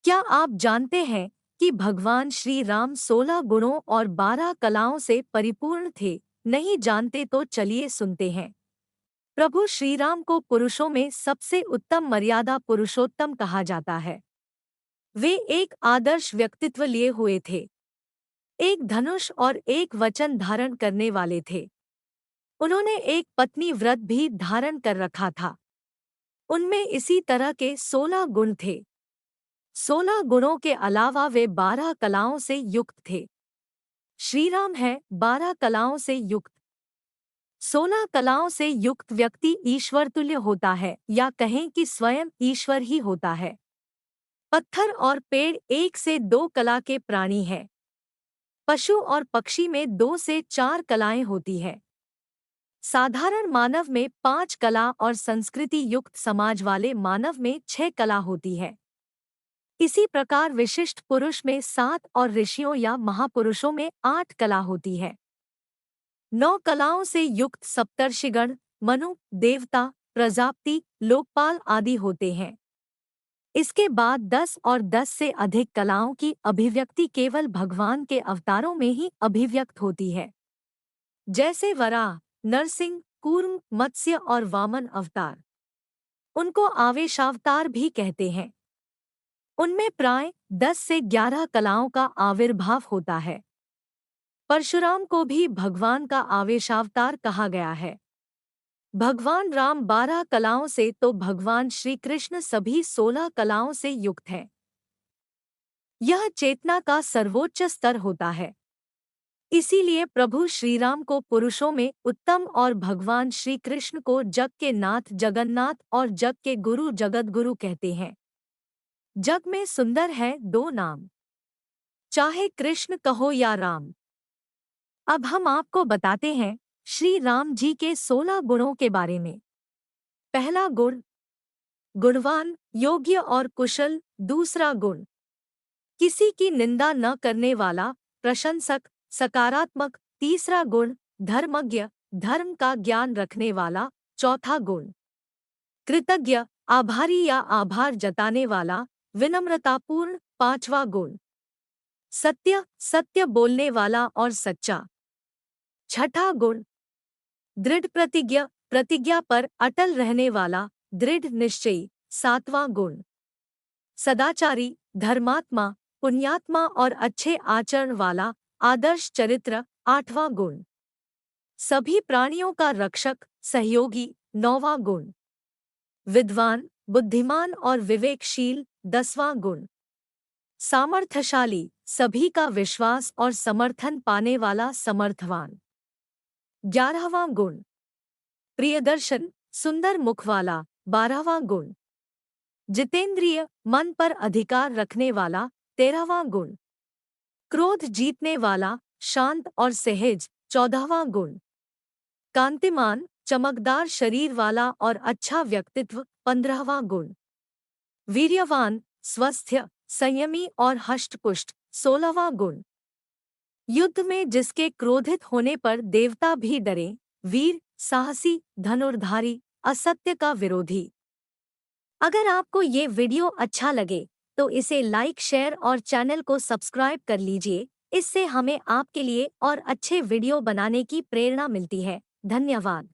क्या आप जानते हैं कि भगवान श्री राम 16 गुणों और 12 कलाओं से परिपूर्ण थे? नहीं जानते तो चलिए सुनते हैं। प्रभु श्री राम को पुरुषों में सबसे उत्तम मर्यादा पुरुषोत्तम कहा जाता है। वे एक आदर्श व्यक्तित्व लिए हुए थे, एक धनुष और एक वचन धारण करने वाले थे। उन्होंने एक पत्नी व्रत भी धारण कर रखा था। उनमें इसी तरह के 16 गुण थे। 16 गुणों के अलावा वे 12 कलाओं से युक्त थे। श्रीराम है 12 कलाओं से युक्त। 16 कलाओं से युक्त व्यक्ति ईश्वर तुल्य होता है, या कहें कि स्वयं ईश्वर ही होता है। पत्थर और पेड़ 1 से 2 कला के प्राणी हैं। पशु और पक्षी में 2 से 4 कलाएं होती है। साधारण मानव में 5 कला और संस्कृति युक्त समाज वाले मानव में 6 कला होती है। इसी प्रकार विशिष्ट पुरुष में 7 और ऋषियों या महापुरुषों में 8 कला होती है। 9 कलाओं से युक्त सप्तर्षिगण, मनु, देवता, प्रजापति, लोकपाल आदि होते हैं। इसके बाद 10 और 10 से अधिक कलाओं की अभिव्यक्ति केवल भगवान के अवतारों में ही अभिव्यक्त होती है, जैसे वराह, नरसिंह, कूर्म, मत्स्य और वामन अवतार। उनको आवेशावतार भी कहते हैं। उनमें प्राय 10 से 11 कलाओं का आविर्भाव होता है। परशुराम को भी भगवान का आवेशावतार कहा गया है। भगवान राम 12 कलाओं से तो भगवान श्री कृष्ण सभी 16 कलाओं से युक्त हैं। यह चेतना का सर्वोच्च स्तर होता है। इसीलिए प्रभु श्रीराम को पुरुषों में उत्तम और भगवान श्री कृष्ण को जग के नाथ जगन्नाथ और जग के गुरु जगतगुरु कहते हैं। जग में सुंदर है 2 नाम, चाहे कृष्ण कहो या राम। अब हम आपको बताते हैं श्री राम जी के 16 गुणों के बारे में। पहला गुण, गुणवान, योग्य और कुशल। दूसरा गुण, किसी की निंदा न करने वाला, प्रशंसक, सकारात्मक। तीसरा गुण, धर्मज्ञ, धर्म का ज्ञान रखने वाला। चौथा गुण, कृतज्ञ, आभारी या आभार जताने वाला, विनम्रतापूर्ण। पांचवा गुण, सत्य, सत्य बोलने वाला और सच्चा। छठा गुण, दृढ़ प्रतिज्ञ, प्रतिज्ञा पर अटल रहने वाला, दृढ़ निश्चयी। सातवां गुण, सदाचारी, धर्मात्मा, पुण्यात्मा और अच्छे आचरण वाला, आदर्श चरित्र। आठवां गुण, सभी प्राणियों का रक्षक, सहयोगी। नौवां गुण, विद्वान, बुद्धिमान और विवेकशील। 10वां गुण, सामर्थ्यशाली, सभी का विश्वास और समर्थन पाने वाला, समर्थवान। 11वां गुण, प्रियदर्शन, सुंदर मुख वाला। 12वां गुण, जितेंद्रिय, मन पर अधिकार रखने वाला। 13वां गुण, क्रोध जीतने वाला, शांत और सहज। 14वां गुण, कांतिमान, चमकदार शरीर वाला और अच्छा व्यक्तित्व। 15वां गुण, वीर्यवान, स्वस्थ्य, संयमी और हष्टपुष्ट। 16वां गुण, युद्ध में जिसके क्रोधित होने पर देवता भी डरे, वीर, साहसी, धनुर्धारी, असत्य का विरोधी। अगर आपको ये वीडियो अच्छा लगे तो इसे लाइक, शेयर और चैनल को सब्सक्राइब कर लीजिए। इससे हमें आपके लिए और अच्छे वीडियो बनाने की प्रेरणा मिलती है। धन्यवाद।